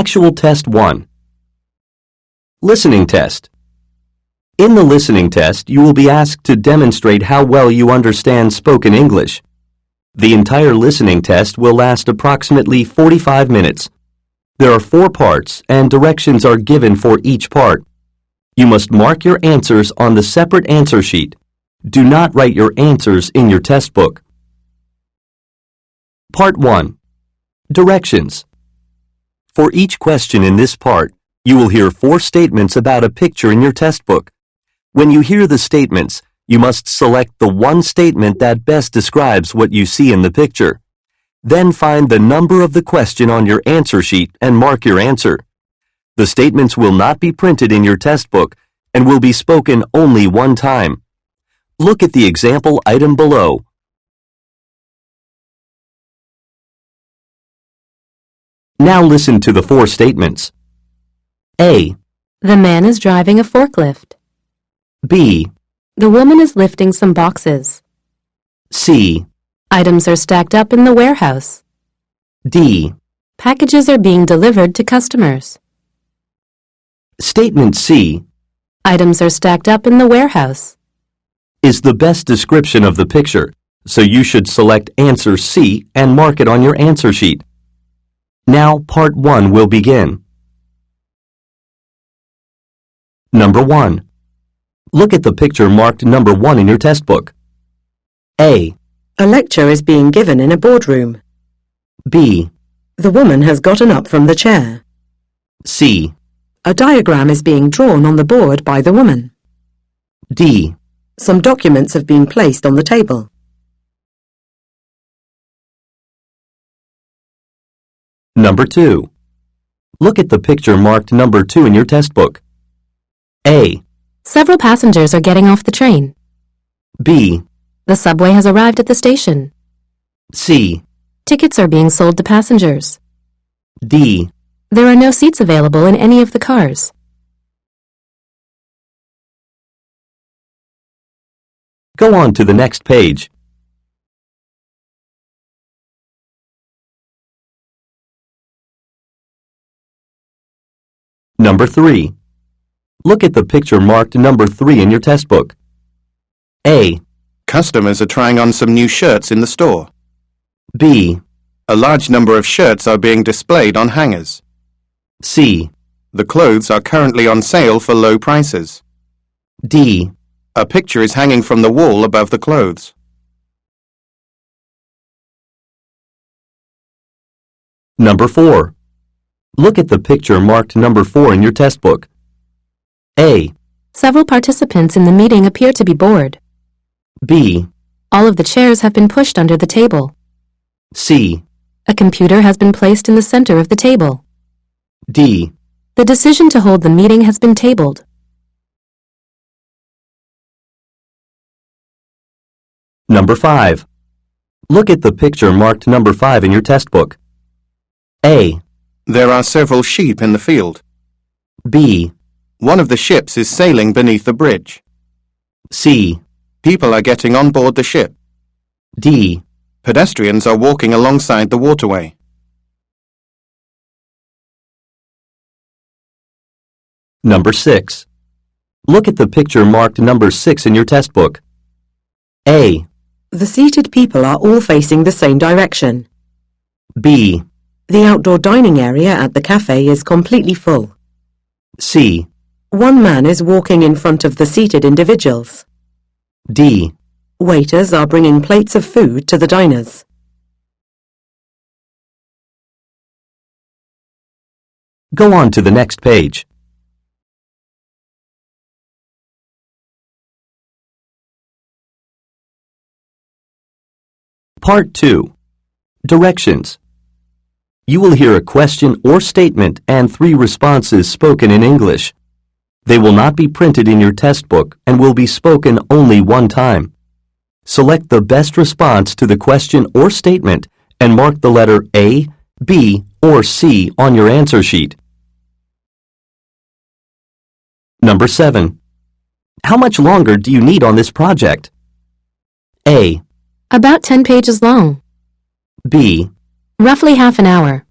Actual Test 1. Listening Test. In the listening test, you will be asked to demonstrate how well you understand spoken English. The entire listening test will last approximately 45 minutes. There are 4 parts, and directions are given for each part. You must mark your answers on the separate answer sheet. Do not write your answers in your test book. Part 1. Directions. For each question in this part, you will hear 4 statements about a picture in your test book. When you hear the statements, you must select the one statement that best describes what you see in the picture. Then find the number of the question on your answer sheet and mark your answer. The statements will not be printed in your test book and will be spoken only one time. Look at the example item below. Now listen to the 4 statements. A. The man is driving a forklift. B. The woman is lifting some boxes. C. Items are stacked up in the warehouse. D. Packages are being delivered to customers. Statement C. Items are stacked up in the warehouse. Is the best description of the picture, so you should select answer C and mark it on your answer sheet. Now part 1 will begin. Number 1. Look at the picture marked number 1 in your test book. A. A lecture is being given in a boardroom. B. The woman has gotten up from the chair. C. A diagram is being drawn on the board by the woman. D. Some documents have been placed on the table. Number 2. Look at the picture marked number 2 in your test book. A. Several passengers are getting off the train. B. The subway has arrived at the station. C. Tickets are being sold to passengers. D. There are no seats available in any of the cars. Go on to the next page. Number 3. Look at the picture marked number 3 in your test book. A. Customers are trying on some new shirts in the store. B. A large number of shirts are being displayed on hangers. C. The clothes are currently on sale for low prices. D. A picture is hanging from the wall above the clothes. Number 4. Look at the picture marked number 4 in your test book. A. Several participants in the meeting appear to be bored. B. All of the chairs have been pushed under the table. C. A computer has been placed in the center of the table. D. The decision to hold the meeting has been tabled. Number 5. Look at the picture marked number 5 in your test book. A. There are several sheep in the field. B. One of the ships is sailing beneath the bridge. C. People are getting on board the ship. D. Pedestrians are walking alongside the waterway. Number 6. Look at the picture marked number 6 in your test book. A. The seated people are all facing the same direction. B. The outdoor dining area at the cafe is completely full. C. One man is walking in front of the seated individuals. D. Waiters are bringing plates of food to the diners. Go on to the next page. Part 2. Directions. You will hear a question or statement and 3 responses spoken in English. They will not be printed in your test book and will be spoken only one time. Select the best response to the question or statement and mark the letter A, B, or C on your answer sheet. Number 7. How much longer do you need on this project? A. About 10 pages long. B. Roughly half an hour.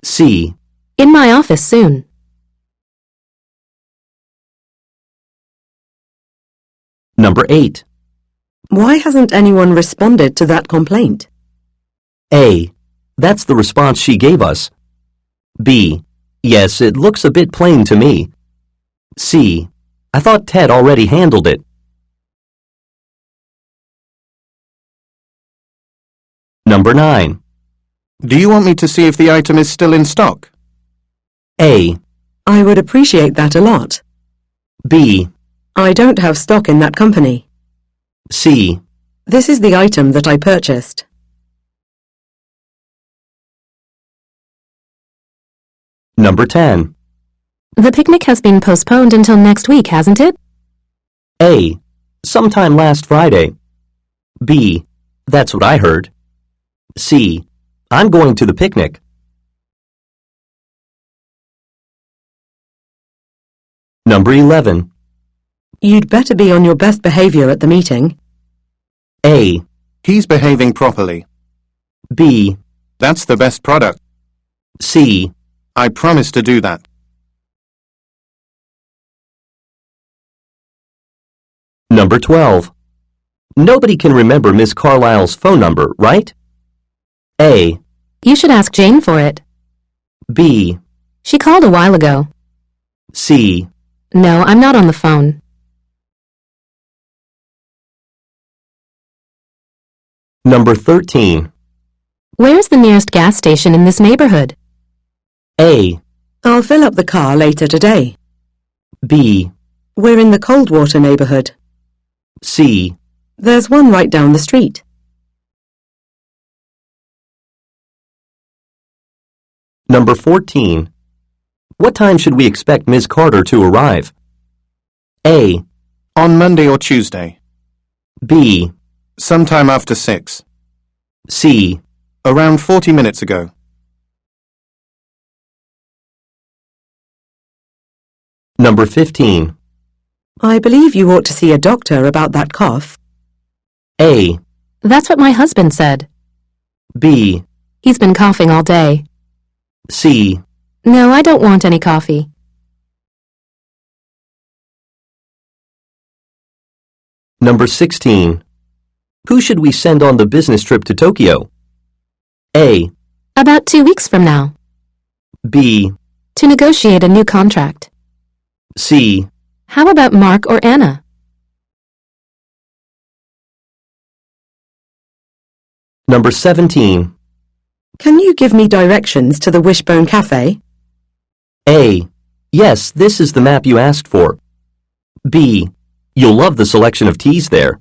C. In my office soon. Number 8. Why hasn't anyone responded to that complaint? A. That's the response she gave us. B. Yes, it looks a bit plain to me. C. I thought Ted already handled it. Number 9. Do you want me to see if the item is still in stock? A. I would appreciate that a lot. B. I don't have stock in that company. C. This is the item that I purchased. Number 10. The picnic has been postponed until next week, hasn't it? A. Sometime last Friday. B. That's what I heard. C. I'm going to the picnic. Number 11. You'd better be on your best behavior at the meeting. A. He's behaving properly. B. That's the best product. C. I promise to do that. Number 12. Nobody can remember Miss Carlisle's phone number, right? A. You should ask Jane for it. B. She called a while ago. C. No, I'm not on the phone. Number 13. Where's the nearest gas station in this neighborhood? A. I'll fill up the car later today. B. We're in the Coldwater neighborhood. C. There's one right down the street. Number 14. What time should we expect Ms. Carter to arrive? A. On Monday or Tuesday. B. Sometime after 6. C. Around 40 minutes ago. Number 15. I believe you ought to see a doctor about that cough. A. That's what my husband said. B. He's been coughing all day. C. No, I don't want any coffee. Number 16. Who should we send on the business trip to Tokyo? A. About 2 weeks from now. B. To negotiate a new contract. C. How about Mark or Anna? Number 17. Can you give me directions to the Wishbone Cafe? A. Yes, this is the map you asked for. B. You'll love the selection of teas there.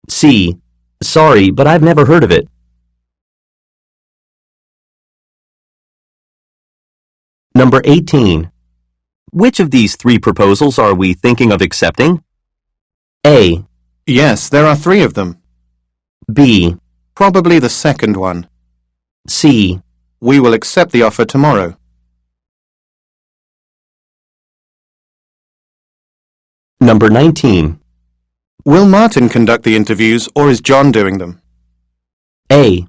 C. Sorry, but I've never heard of it. Number 18. Which of these 3 proposals are we thinking of accepting? A. Yes, there are 3 of them. B. Probably the second one. C. We will accept the offer tomorrow. Number 19. Will Martin conduct the interviews or is John doing them? A.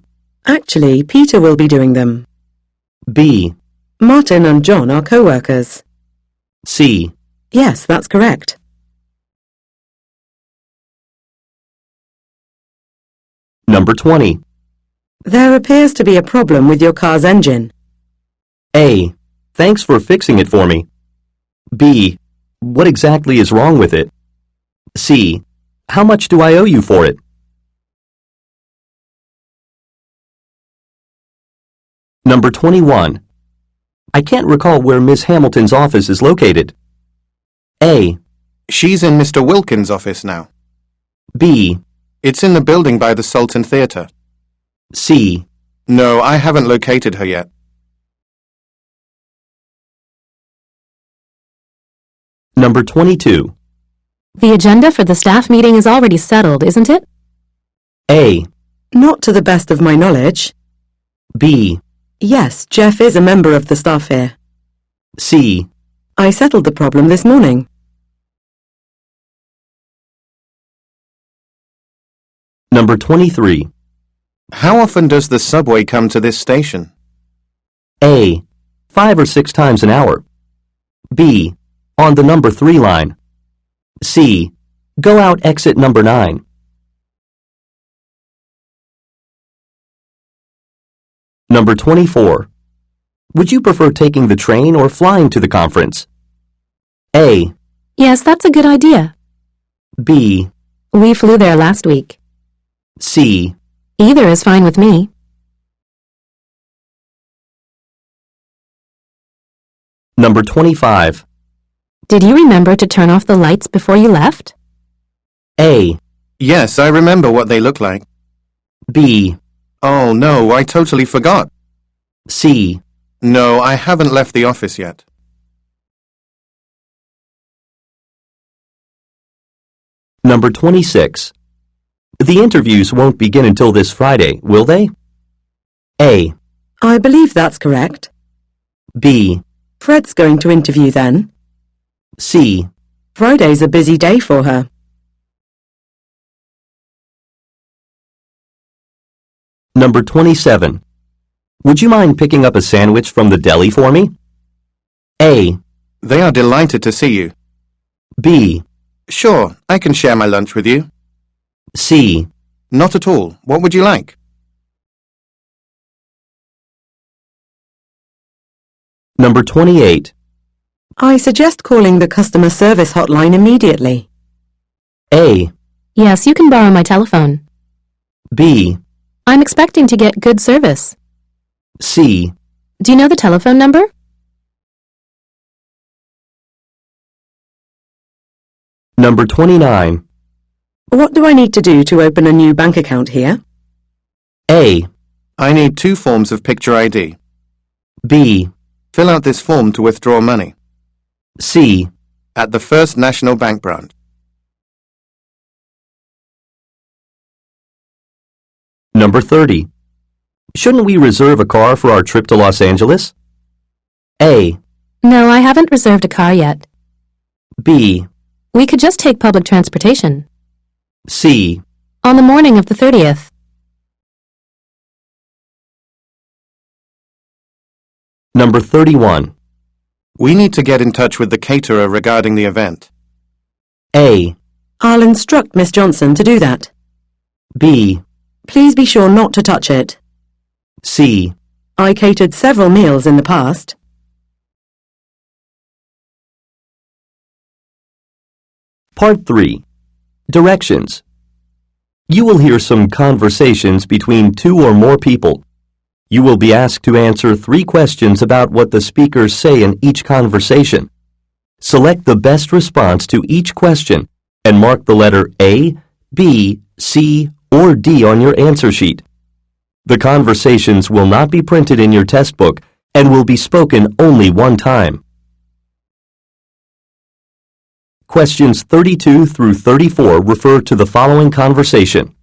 Actually, Peter will be doing them. B. Martin and John are co-workers. C. Yes, that's correct. Number 20. There appears to be a problem with your car's engine. A. Thanks for fixing it for me. B. What exactly is wrong with it? C. How much do I owe you for it? Number 21. I can't recall where Miss Hamilton's office is located. A. She's in Mr. Wilkins' office now. B. It's in the building by the Sultan Theatre. C. No, I haven't located her yet. Number 22. The agenda for the staff meeting is already settled, isn't it? A. Not to the best of my knowledge. B. Yes, Jeff is a member of the staff here. C. I settled the problem this morning. Number 23. How often does the subway come to this station? A. 5 or 6 times an hour. B. On the number 3 line. C. Go out exit number 9. Number 24. Would you prefer taking the train or flying to the conference? A. Yes, that's a good idea. B. We flew there last week. C. Either is fine with me. Number 25. Did you remember to turn off the lights before you left? A. Yes, I remember what they look like. B. Oh, no, I totally forgot. C. No, I haven't left the office yet. Number 26. The interviews won't begin until this Friday, will they? A. I believe that's correct. B. Fred's going to interview then. C. Friday's a busy day for her. Number 27. Would you mind picking up a sandwich from the deli for me? A. They are delighted to see you. B. Sure, I can share my lunch with you. C. Not at all. What would you like? Number 28. I suggest calling the customer service hotline immediately. A. Yes, you can borrow my telephone. B. I'm expecting to get good service. C. Do you know the telephone number? Number 29. What do I need to do to open a new bank account here? A. I need 2 forms of picture ID. B. Fill out this form to withdraw money. C. At the First National Bank branch. Number 30. Shouldn't we reserve a car for our trip to Los Angeles? A. No, I haven't reserved a car yet. B. We could just take public transportation. C. On the morning of the 30th. Number 31. We need to get in touch with the caterer regarding the event. A. I'll instruct Miss Johnson to do that. B. Please be sure not to touch it. C. I catered several meals in the past. Part 3. Directions. You will hear some conversations between 2 or more people. You will be asked to answer 3 questions about what the speakers say in each conversation. Select the best response to each question and mark the letter A, B, C, or D on your answer sheet. The conversations will not be printed in your test book and will be spoken only one time. Questions 32 through 34 refer to the following conversation.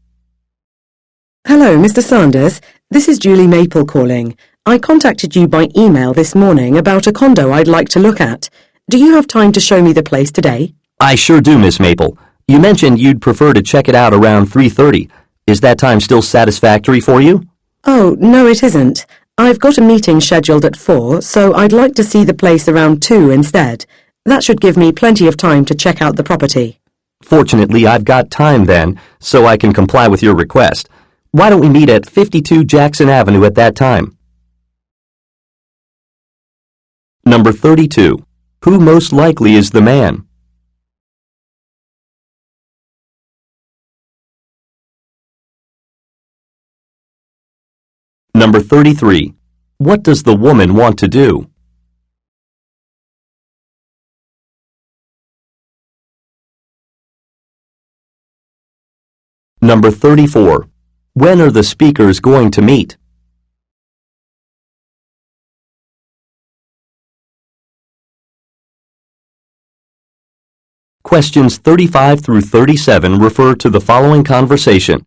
Hello, Mr. Sanders. This is Julie Maple calling. I contacted you by email this morning about a condo I'd like to look at. Do you have time to show me the place today? I sure do, Miss Maple. You mentioned you'd prefer to check it out around 3:30. Is that time still satisfactory for you? Oh, no, it isn't. I've got a meeting scheduled at 4, so I'd like to see the place around 2 instead. That should give me plenty of time to check out the property. Fortunately, I've got time then, so I can comply with your request. Why don't we meet at 52 Jackson Avenue at that time? Number 32. Who most likely is the man? Number 33. What does the woman want to do? Number 34. When are the speakers going to meet? Questions 35 through 37 refer to the following conversation.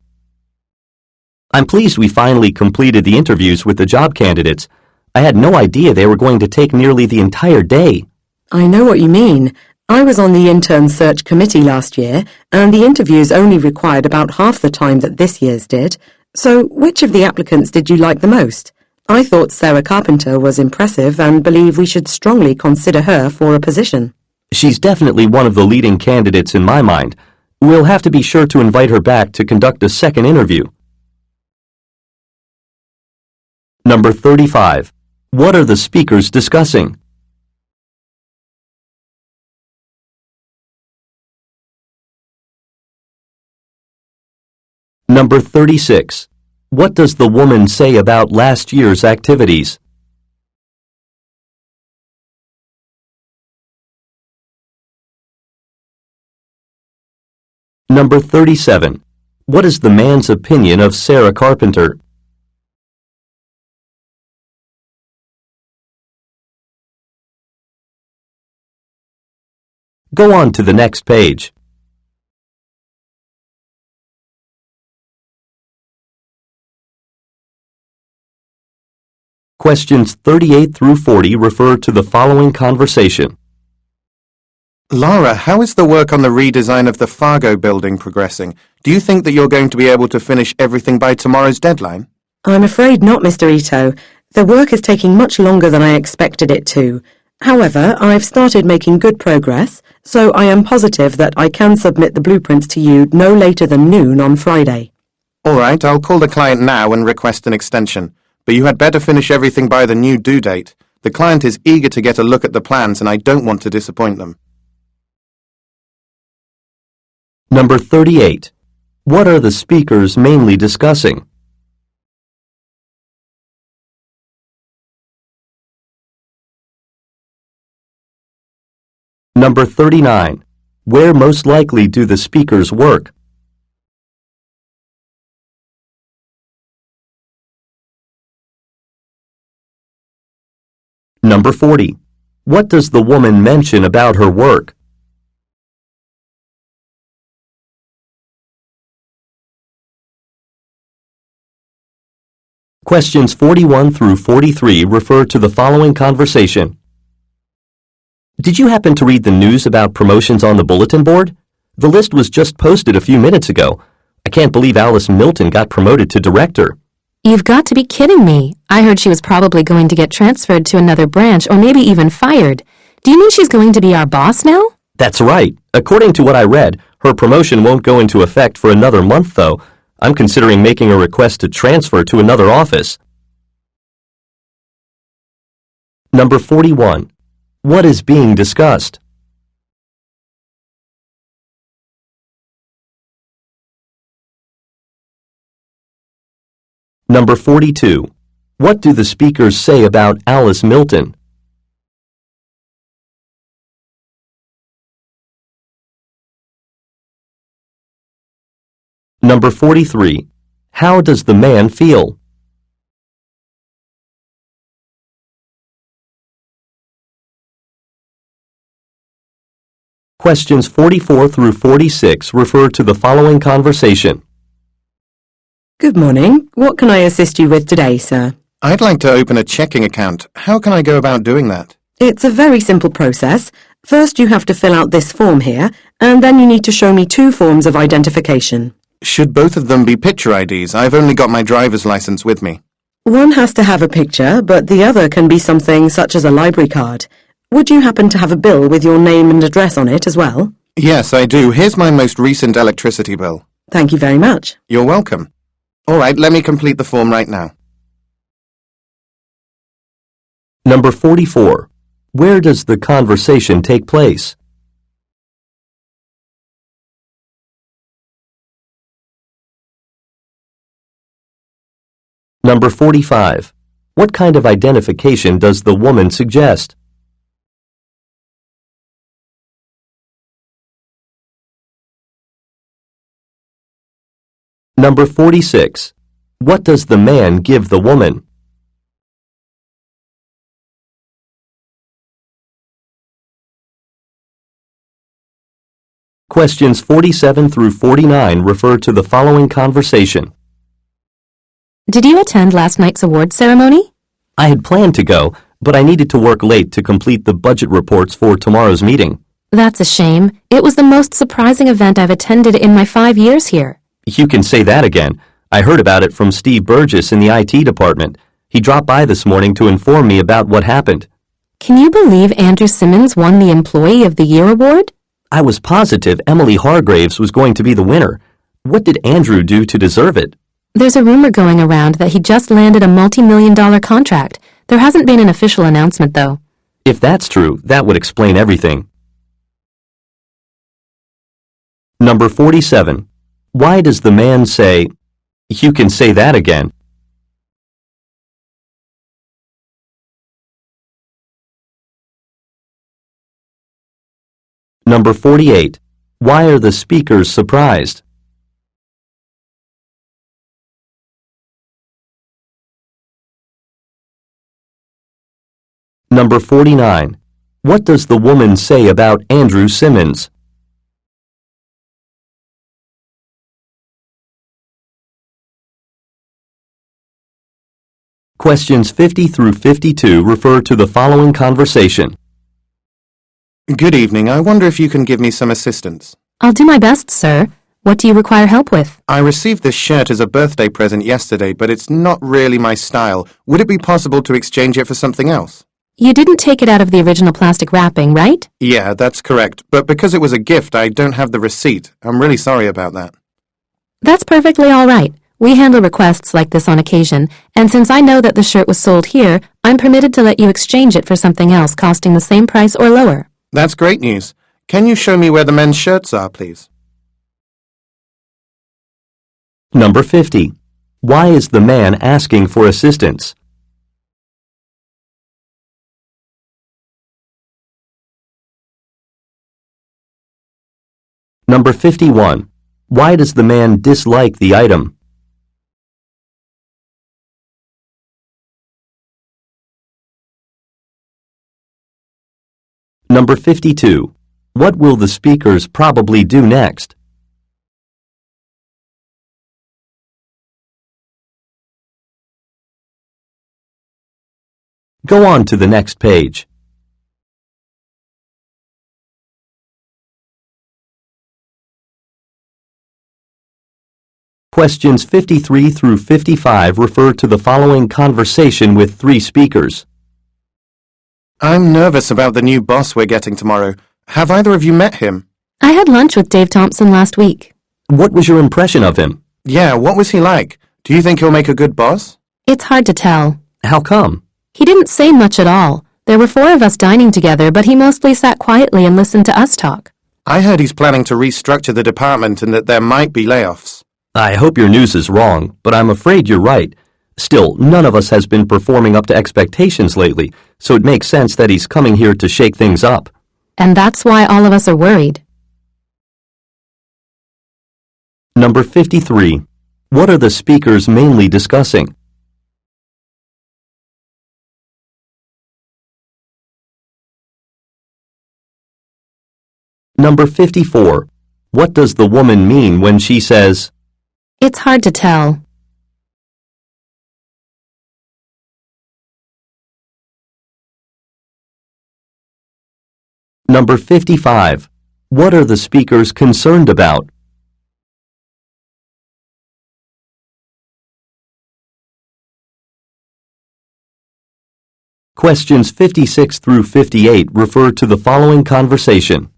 I'm pleased we finally completed the interviews with the job candidates. I had no idea they were going to take nearly the entire day. I know what you mean. I was on the intern search committee last year, and the interviews only required about half the time that this year's did. So, which of the applicants did you like the most? I thought Sarah Carpenter was impressive and believe we should strongly consider her for a position. She's definitely one of the leading candidates in my mind. We'll have to be sure to invite her back to conduct a second interview. Number 35. What are the speakers discussing? Number 36. What does the woman say about last year's activities? Number 37. What is the man's opinion of Sarah Carpenter? Go on to the next page. Questions 38 through 40 refer to the following conversation. Laura, how is the work on the redesign of the Fargo building progressing? Do you think that you're going to be able to finish everything by tomorrow's deadline? I'm afraid not, Mr. Ito. The work is taking much longer than I expected it to. However, I've started making good progress, so I am positive that I can submit the blueprints to you no later than noon on Friday. All right, I'll call the client now and request an extension. But you had better finish everything by the new due date. The client is eager to get a look at the plans and I don't want to disappoint them. Number 38. What are the speakers mainly discussing? Number 39. Where most likely do the speakers work? Number 40. What does the woman mention about her work? Questions 41 through 43 refer to the following conversation. Did you happen to read the news about promotions on the bulletin board? The list was just posted a few minutes ago. I can't believe Alice Milton got promoted to director. You've got to be kidding me. I heard she was probably going to get transferred to another branch or maybe even fired. Do you mean she's going to be our boss now? That's right. According to what I read, her promotion won't go into effect for another month, though. I'm considering making a request to transfer to another office. Number 41. What is being discussed? Number 42. What do the speakers say about Alice Milton? Number 43. How does the man feel? Questions 44 through 46 refer to the following conversation. Good morning. What can I assist you with today, sir? I'd like to open a checking account. How can I go about doing that? It's a very simple process. First, you have to fill out this form here, and then you need to show me 2 forms of identification. Should both of them be picture IDs? I've only got my driver's license with me. One has to have a picture, but the other can be something such as a library card. Would you happen to have a bill with your name and address on it as well? Yes, I do. Here's my most recent electricity bill. Thank you very much. You're welcome. All right, let me complete the form right now. Number 44. Where does the conversation take place? Number 45. What kind of identification does the woman suggest? Number 46. What does the man give the woman? Questions 47 through 49 refer to the following conversation. Did you attend last night's awards ceremony? I had planned to go, but I needed to work late to complete the budget reports for tomorrow's meeting. That's a shame. It was the most surprising event I've attended in my 5 years here. You can say that again. I heard about it from Steve Burgess in the IT department. He dropped by this morning to inform me about what happened. Can you believe Andrew Simmons won the Employee of the Year award? I was positive Emily Hargraves was going to be the winner. What did Andrew do to deserve it? There's a rumor going around that he just landed a multi-million-dollar contract. There hasn't been an official announcement, though. If that's true, that would explain everything. Number 47. Why does the man say, "You can say that again"? Number 48. Why are the speakers surprised? Number 49. What does the woman say about Andrew Simmons? Questions 50 through 52 refer to the following conversation. Good evening. I wonder if you can give me some assistance. I'll do my best, sir. What do you require help with? I received this shirt as a birthday present yesterday, but it's not really my style. Would it be possible to exchange it for something else? You didn't take it out of the original plastic wrapping, right? Yeah, that's correct. But because it was a gift, I don't have the receipt. I'm really sorry about that. That's perfectly all right. We handle requests like this on occasion, and since I know that the shirt was sold here, I'm permitted to let you exchange it for something else costing the same price or lower. That's great news. Can you show me where the men's shirts are, please? Number 50. Why is the man asking for assistance? Number 51. Why does the man dislike the item? Number 52. What will the speakers probably do next? Go on to the next page. Questions 53 through 55 refer to the following conversation with three speakers. I'm nervous about the new boss we're getting tomorrow. Have either of you met him? I had lunch with Dave Thompson last week. What was your impression of him? Yeah, what was he like? Do you think he'll make a good boss? It's hard to tell. How come? He didn't say much at all. There were 4 of us dining together, but he mostly sat quietly and listened to us talk. I heard he's planning to restructure the department and that there might be layoffs. I hope your news is wrong, but I'm afraid you're right. Still, none of us has been performing up to expectations lately, so it makes sense that he's coming here to shake things up. And that's why all of us are worried. Number 53. What are the speakers mainly discussing? Number 54. What does the woman mean when she says, It's hard to tell. Number 55. What are the speakers concerned about? Questions 56 through 58 refer to the following conversation.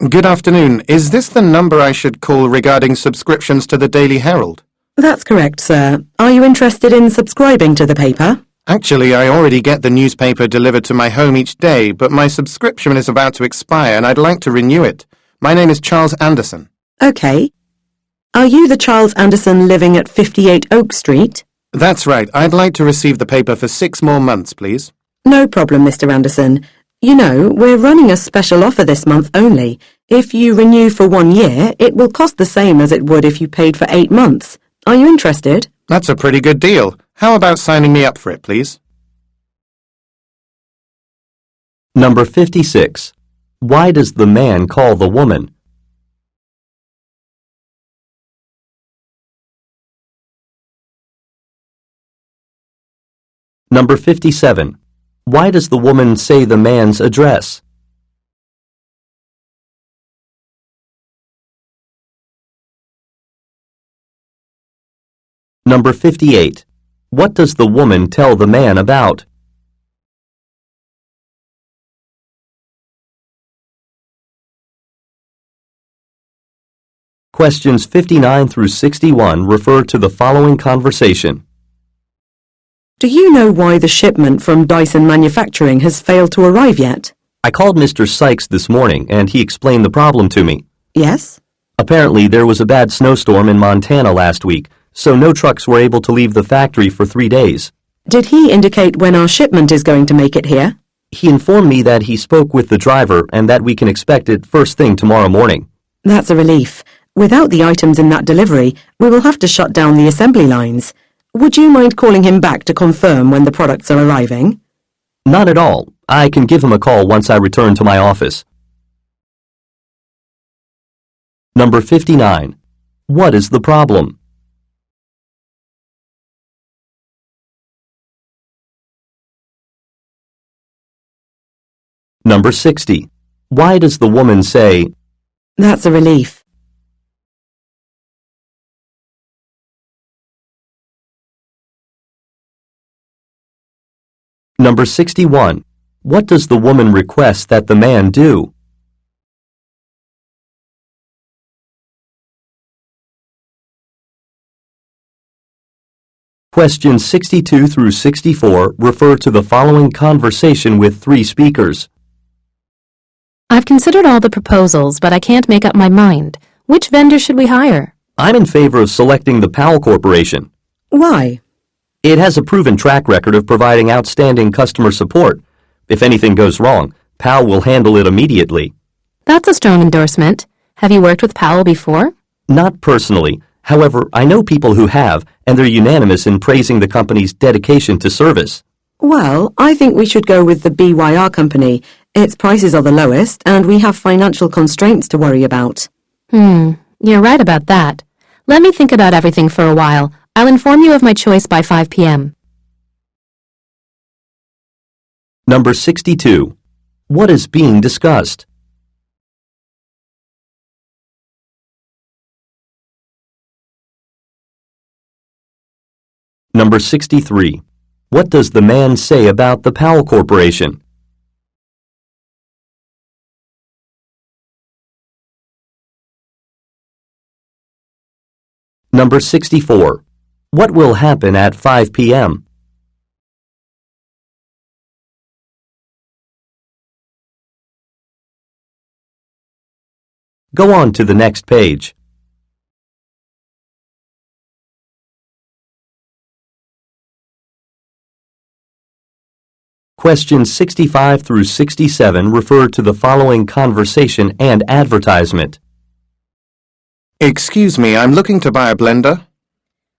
Good afternoon. Is this the number I should call regarding subscriptions to the Daily Herald? That's correct, sir. Are you interested in subscribing to the paper? Actually, I already get the newspaper delivered to my home each day, but my subscription is about to expire and I'd like to renew it. My name is Charles Anderson. Okay. Are you the Charles Anderson living at 58 Oak Street? That's right. I'd like to receive the paper for 6 more months, please. No problem, Mr. Anderson. You know, we're running a special offer this month only. If you renew for 1 year, it will cost the same as it would if you paid for 8 months. Are you interested? That's a pretty good deal. How about signing me up for it, please? Number 56. Why does the man call the woman? Number 57. Why does the woman say the man's address? Number 58. What does the woman tell the man about? Questions 59 through 61 refer to the following conversation. Do you know why the shipment from Dyson Manufacturing has failed to arrive yet? I called Mr. Sykes this morning and he explained the problem to me. Yes? Apparently there was a bad snowstorm in Montana last week, so no trucks were able to leave the factory for 3 days. Did he indicate when our shipment is going to make it here? He informed me that he spoke with the driver and that we can expect it first thing tomorrow morning. That's a relief. Without the items in that delivery, we will have to shut down the assembly lines. Would you mind calling him back to confirm when the products are arriving? Not at all. I can give him a call once I return to my office. Number 59. What is the problem? Number 60. Why does the woman say, That's a relief. Number 61. What does the woman request that the man do? Questions 62 through 64 refer to the following conversation with 3 speakers. I've considered all the proposals, but I can't make up my mind. Which vendor should we hire? I'm in favor of selecting the Powell Corporation. Why? It has a proven track record of providing outstanding customer support. If anything goes wrong, Powell will handle it immediately. That's a strong endorsement. Have you worked with Powell before? Not personally. However, I know people who have, and they're unanimous in praising the company's dedication to service. Well, I think we should go with the BYR company. Its prices are the lowest, and we have financial constraints to worry about. You're right about that. Let me think about everything for a while. I'll inform you of my choice by 5 p.m. Number 62. What is being discussed? Number 63. What does the man say about the Powell Corporation? Number 64. What will happen at 5 p.m.? Go on to the next page. Questions 65 through 67 refer to the following conversation and advertisement. Excuse me, I'm looking to buy a blender.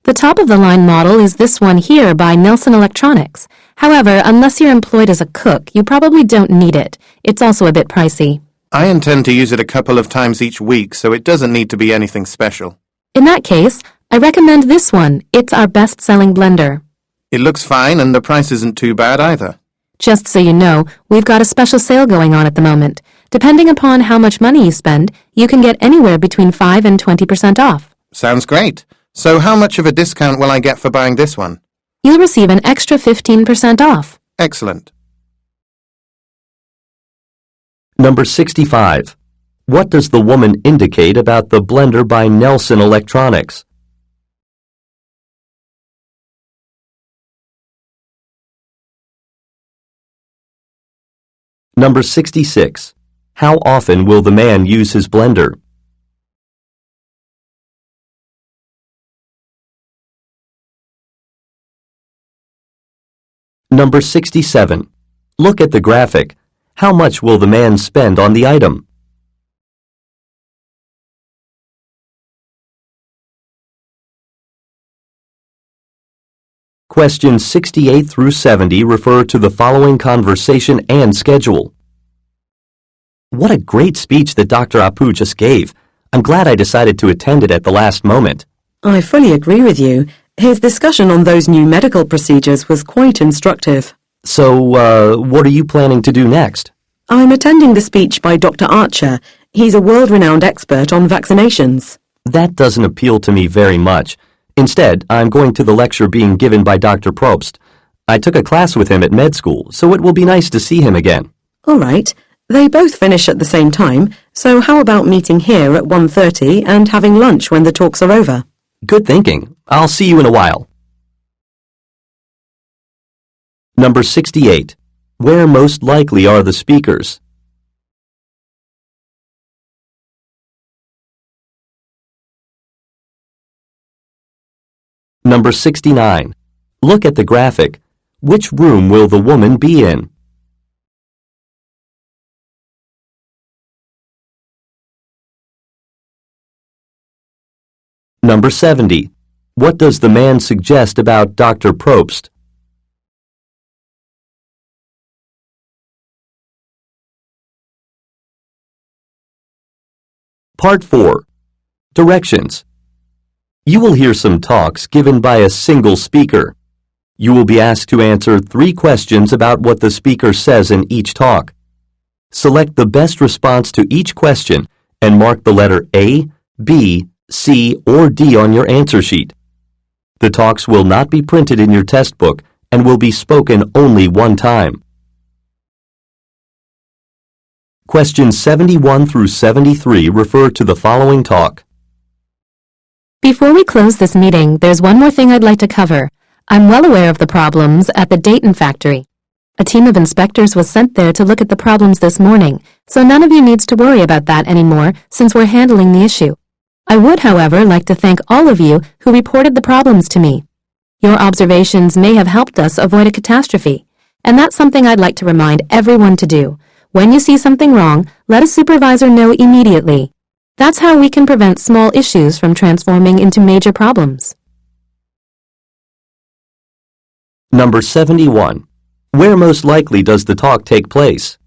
The top-of-the-line model is this one here by Nelson Electronics. However, unless you're employed as a cook, you probably don't need it. It's also a bit pricey. I intend to use it a couple of times each week, so it doesn't need to be anything special. In that case, I recommend this one. It's our best-selling blender. It looks fine and the price isn't too bad either. Just so you know, we've got a special sale going on at the moment. Depending upon how much money you spend, you can get anywhere between 5 and 20% off. Sounds great. So how much of a discount will I get for buying this one? You'll receive an extra 15% off. Excellent. Number 65. What does the woman indicate about the blender by Nelson Electronics? Number 66. How often will the man use his blender? Number 67. Look at the graphic. How much will the man spend on the item? Questions 68 through 70 refer to the following conversation and schedule. What a great speech that Dr. Apu just gave. I'm glad I decided to attend it at the last moment. I fully agree with you. His discussion on those new medical procedures was quite instructive. So, what are you planning to do next? I'm attending the speech by Dr. Archer. He's a world-renowned expert on vaccinations. That doesn't appeal to me very much. Instead, I'm going to the lecture being given by Dr. Probst. I took a class with him at med school, so it will be nice to see him again. All right. They both finish at the same time, so how about meeting here at 1:30 and having lunch when the talks are over? Good thinking. I'll see you in a while. Number 68. Where most likely are the speakers? Number 69. Look at the graphic. Which room will the woman be in? Number 70. What does the man suggest about Dr. Probst? Part 4. Directions. You will hear some talks given by a single speaker. You will be asked to answer 3 questions about what the speaker says in each talk. Select the best response to each question and mark the letter A, B, C, or D on your answer sheet. The talks will not be printed in your test book and will be spoken only one time. Questions 71 through 73 refer to the following talk. Before we close this meeting, there's one more thing I'd like to cover. I'm well aware of the problems at the Dayton factory. A team of inspectors was sent there to look at the problems this morning, so none of you needs to worry about that anymore since we're handling the issue. I would, however, like to thank all of you who reported the problems to me. Your observations may have helped us avoid a catastrophe, and that's something I'd like to remind everyone to do. When you see something wrong, let a supervisor know immediately. That's how we can prevent small issues from transforming into major problems. Number 71. Where most likely does the talk take place?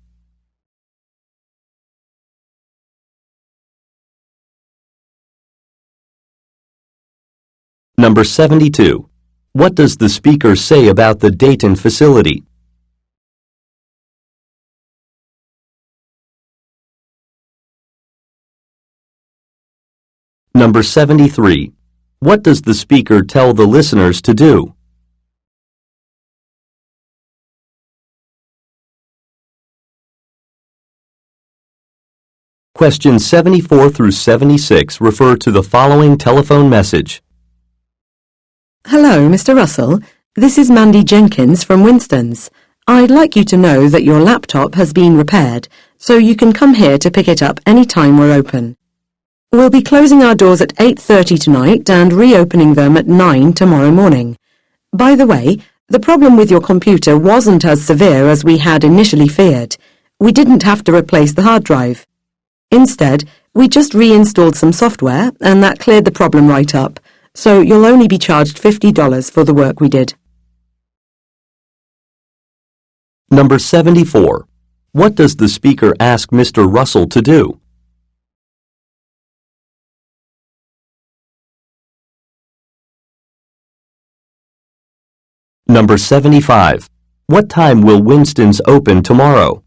Number 72. What does the speaker say about the Dayton facility? Number 73. What does the speaker tell the listeners to do? Questions 74 through 76 refer to the following telephone message. Hello, Mr. Russell. This is Mandy Jenkins from Winston's. I'd like you to know that your laptop has been repaired, so you can come here to pick it up any time we're open. We'll be closing our doors at 8:30 tonight and reopening them at 9 tomorrow morning. By the way, the problem with your computer wasn't as severe as we had initially feared. We didn't have to replace the hard drive. Instead, we just reinstalled some software and that cleared the problem right up, so you'll only be charged $50 for the work we did. Number 74. What does the speaker ask Mr. Russell to do? Number 75. What time will Winston's open tomorrow?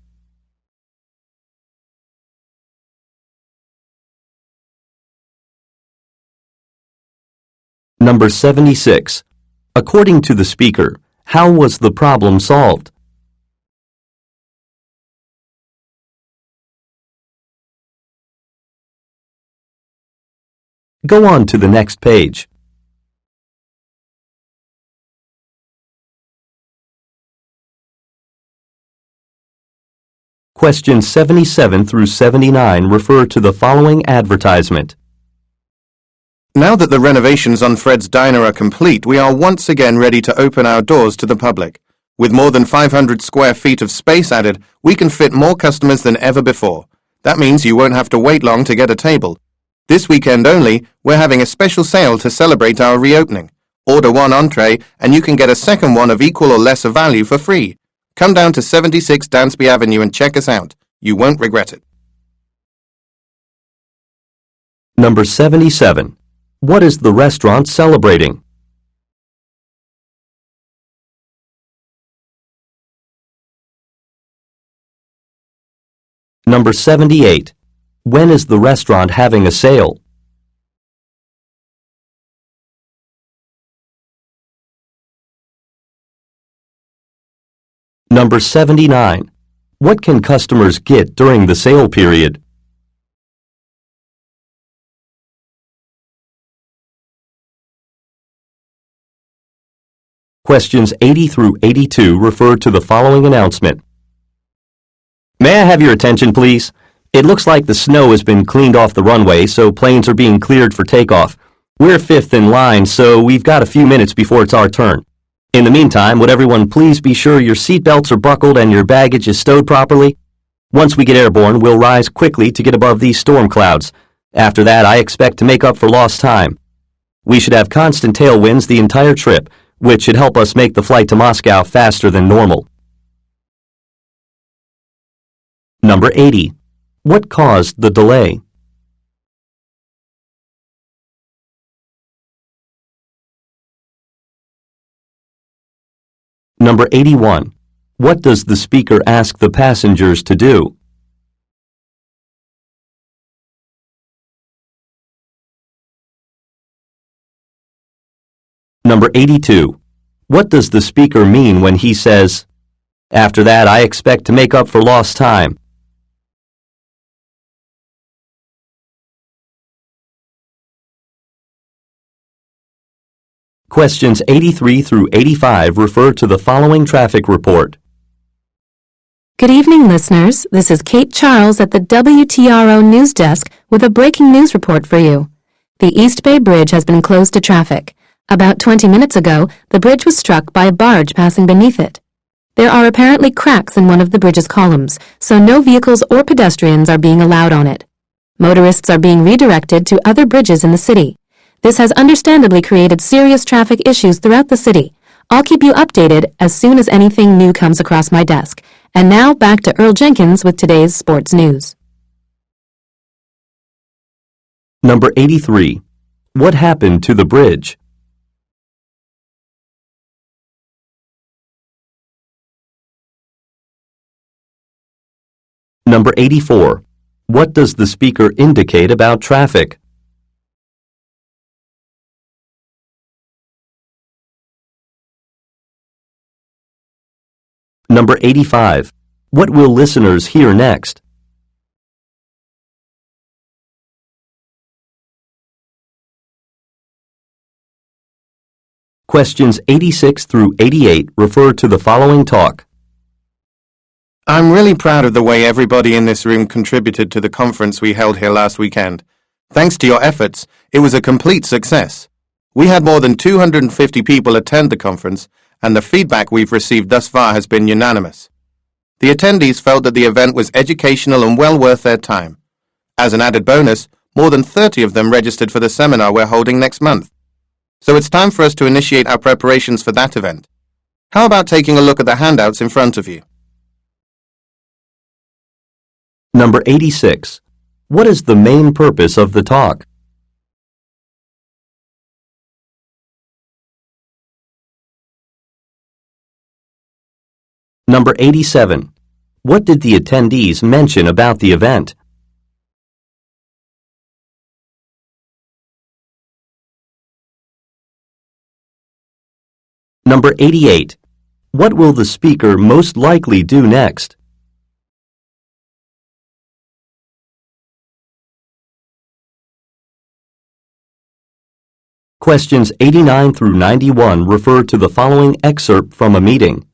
Number 76. According to the speaker, how was the problem solved? Go on to the next page. Questions 77 through 79 refer to the following advertisement. Now that the renovations on Fred's Diner are complete, we are once again ready to open our doors to the public. With more than 500 square feet of space added, we can fit more customers than ever before. That means you won't have to wait long to get a table. This weekend only, we're having a special sale to celebrate our reopening. Order one entree and you can get a second one of equal or lesser value for free. Come down to 76 Dansby Avenue and check us out. You won't regret it. Number 77. What is the restaurant celebrating? Number 78. When is the restaurant having a sale? Number 79. What can customers get during the sale period? Questions 80 through 82 refer to the following announcement. May I have your attention, please? It looks like the snow has been cleaned off the runway, so planes are being cleared for takeoff. We're fifth in line, so we've got a few minutes before it's our turn. In the meantime, would everyone please be sure your seatbelts are buckled and your baggage is stowed properly? Once we get airborne, we'll rise quickly to get above these storm clouds. After that, I expect to make up for lost time. We should have constant tailwinds the entire trip, which should help us make the flight to Moscow faster than normal. Number 80. What caused the delay? Number 81. What does the speaker ask the passengers to do? Number 82. What does the speaker mean when he says, "After that, I expect to make up for lost time"? Questions 83 through 85 refer to the following traffic report. Good evening, listeners. This is Kate Charles at the WTRO News Desk with a breaking news report for you. The East Bay Bridge has been closed to traffic. About 20 minutes ago, the bridge was struck by a barge passing beneath it. There are apparently cracks in one of the bridge's columns, so no vehicles or pedestrians are being allowed on it. Motorists are being redirected to other bridges in the city. This has understandably created serious traffic issues throughout the city. I'll keep you updated as soon as anything new comes across my desk. And now back to Earl Jenkins with today's sports news. Number 83. What happened to the bridge? Number 84. What does the speaker indicate about traffic? Number 85. What will listeners hear next? Questions 86 through 88 refer to the following talk. I'm really proud of the way everybody in this room contributed to the conference we held here last weekend. Thanks to your efforts, it was a complete success. We had more than 250 people attend the conference, and the feedback we've received thus far has been unanimous. The attendees felt that the event was educational and well worth their time. As an added bonus, more than 30 of them registered for the seminar we're holding next month. So it's time for us to initiate our preparations for that event. How about taking a look at the handouts in front of you? Number 86. What is the main purpose of the talk? Number 87. What did the attendees mention about the event? Number 88. What will the speaker most likely do next? Questions 89 through 91 refer to the following excerpt from a meeting.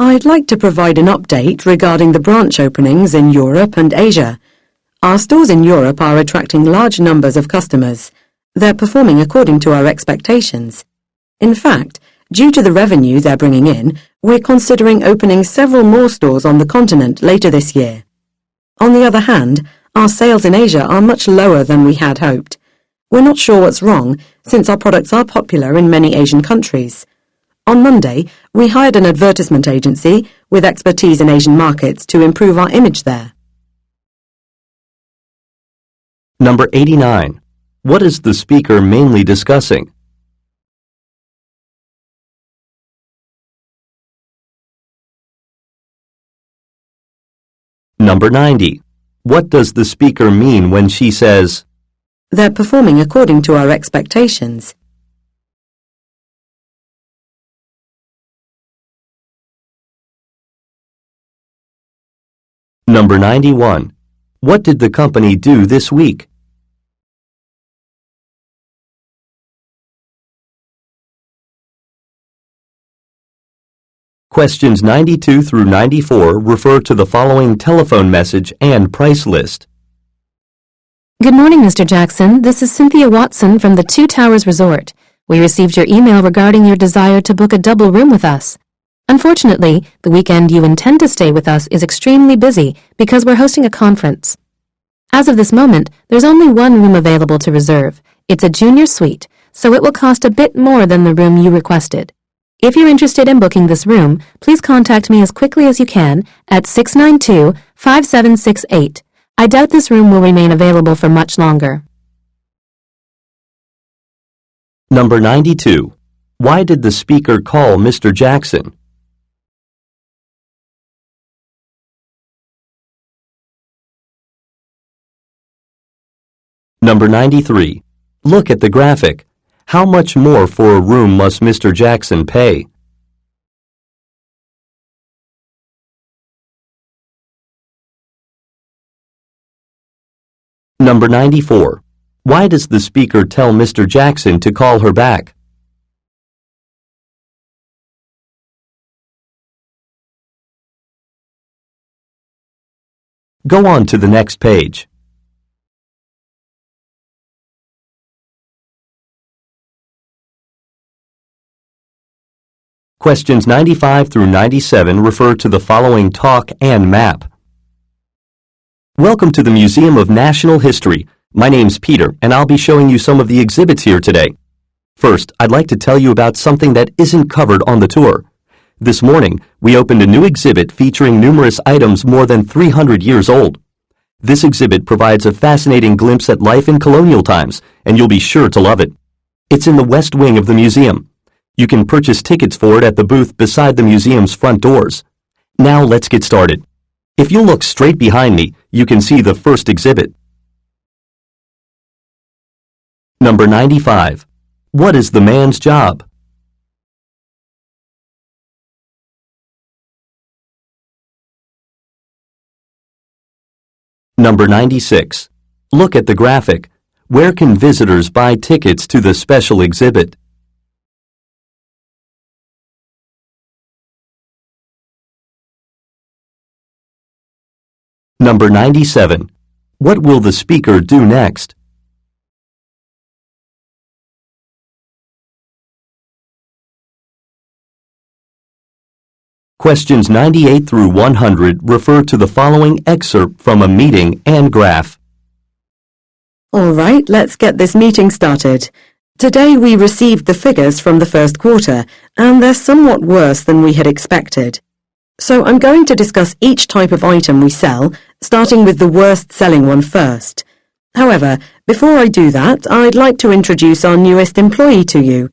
I'd like to provide an update regarding the branch openings in Europe and Asia. Our stores in Europe are attracting large numbers of customers. They're performing according to our expectations. In fact, due to the revenue they're bringing in, we're considering opening several more stores on the continent later this year. On the other hand, our sales in Asia are much lower than we had hoped. We're not sure what's wrong, since our products are popular in many Asian countries. On Monday, we hired an advertisement agency with expertise in Asian markets to improve our image there. Number 89. What is the speaker mainly discussing? Number 90. What does the speaker mean when she says, They're performing according to our expectations. Number 91. What did the company do this week? Questions 92 through 94 refer to the following telephone message and price list. Good morning, Mr. Jackson. This is Cynthia Watson from the Two Towers Resort. We received your email regarding your desire to book a double room with us. Unfortunately, the weekend you intend to stay with us is extremely busy because we're hosting a conference. As of this moment, there's only one room available to reserve. It's a junior suite, so it will cost a bit more than the room you requested. If you're interested in booking this room, please contact me as quickly as you can at 692-5768. I doubt this room will remain available for much longer. Number 92. Why did the speaker call Mr. Jackson? Number 93. Look at the graphic. How much more for a room must Mr. Jackson pay? Number 94. Why does the speaker tell Mr. Jackson to call her back? Go on to the next page. Questions 95 through 97 refer to the following talk and map. Welcome to the Museum of National History. My name's Peter, and I'll be showing you some of the exhibits here today. First, I'd like to tell you about something that isn't covered on the tour. This morning, we opened a new exhibit featuring numerous items more than 300 years old. This exhibit provides a fascinating glimpse at life in colonial times, and you'll be sure to love it. It's in the west wing of the museum. You can purchase tickets for it at the booth beside the museum's front doors. Now let's get started. If you look straight behind me, you can see the first exhibit. Number 95. What is the man's job? Number 96. Look at the graphic. Where can visitors buy tickets to the special exhibit? Number 97. What will the speaker do next? Questions 98 through 100 refer to the following excerpt from a meeting and graph. All right, let's get this meeting started. Today we received the figures from the first quarter, and they're somewhat worse than we had expected. So I'm going to discuss each type of item we sell, starting with the worst selling one first. However, before I do that, I'd like to introduce our newest employee to you.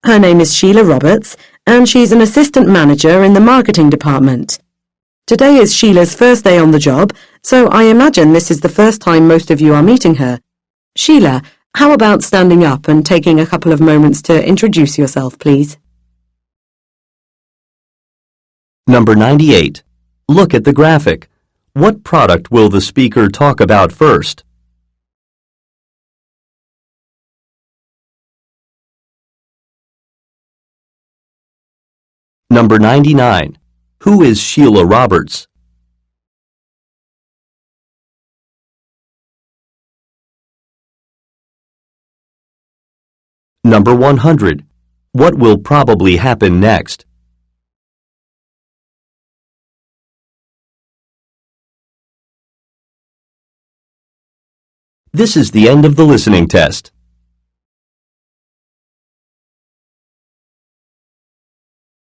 Her name is Sheila Roberts, and she's an assistant manager in the marketing department. Today is Sheila's first day on the job, so I imagine this is the first time most of you are meeting her. Sheila, how about standing up and taking a couple of moments to introduce yourself, please? Number 98. Look at the graphic. What product will the speaker talk about first? Number 99. Who is Sheila Roberts? Number 100. What will probably happen next? This is the end of the listening test.